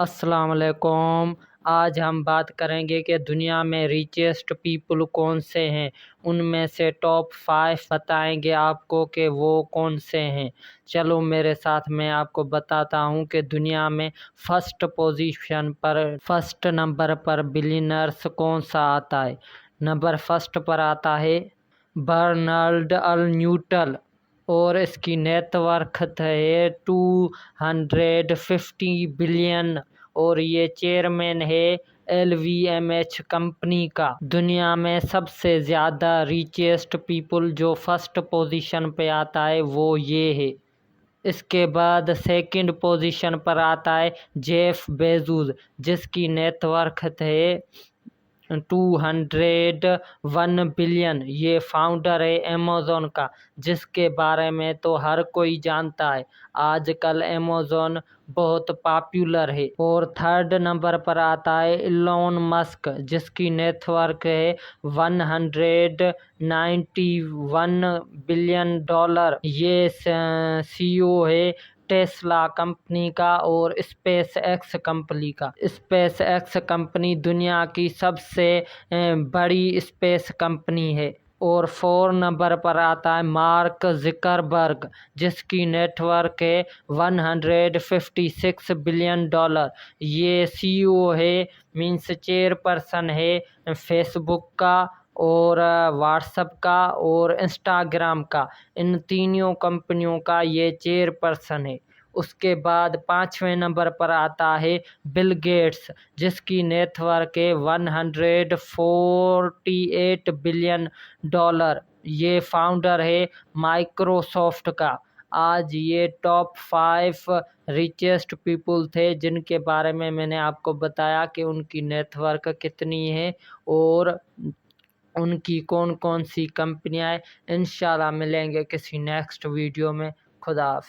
السلام علیکم۔ آج ہم بات کریں گے کہ دنیا میں ریچسٹ پیپل کون سے ہیں۔ ان میں سے ٹاپ 5 بتائیں گے آپ کو کہ وہ کون سے ہیں۔ چلو میرے ساتھ میں آپ کو بتاتا ہوں کہ دنیا میں فرسٹ نمبر پر بلینئرز کون سا آتا ہے۔ نمبر فرسٹ پر آتا ہے برنارڈ ارنوٹل اور اس کی نیٹ ورتھ ہے 250 بلین اور یہ چیئرمین ہے LVMH کمپنی کا۔ دنیا میں سب سے زیادہ ریچسٹ پیپل جو فرسٹ پوزیشن پہ آتا ہے وہ یہ ہے۔ اس کے بعد سیکنڈ پوزیشن پر آتا ہے جیف بیزوس جس کی نیٹ ورتھ ہے 201 بلین۔ یہ فاؤنڈر ہے ایمیزون کا جس کے بارے میں تو ہر کوئی جانتا ہے۔ آج کل ایمیزون بہت پاپولر ہے۔ اور تھرڈ نمبر پر آتا ہے ایلون مسک جس کی نیٹ ورتھ ہے 191 بلین ڈالر۔ یہ CEO ہے ٹیسلا کمپنی کا اور اسپیس ایکس کمپنی کا۔ اسپیس ایکس کمپنی دنیا کی سب سے بڑی اسپیس کمپنی ہے۔ اور 4 نمبر پر آتا ہے مارک زکربرگ جس کی نیٹ ورتھ ہے 156 بلین ڈالر۔ یہ CEO ہے چیئر پرسن ہے فیس بک کا اور واٹس ایپ کا اور انسٹاگرام کا۔ ان تینوں کمپنیوں کا یہ چیئر پرسن ہے۔ اس کے بعد 5ویں نمبر پر آتا ہے بل گیٹس جس کی نیٹ ورتھ ہے 148 بلین ڈالر۔ یہ فاؤنڈر ہے مائیکروسافٹ کا۔ آج یہ ٹاپ 5 ریچسٹ پیپل تھے جن کے بارے میں نے آپ کو بتایا کہ ان کی نیٹ ورتھ کتنی ہے اور ان کی کون کون سی کمپنیاں ہیں۔ انشاءاللہ ملیں گے کسی نیکسٹ ویڈیو میں۔ خدا حافظ۔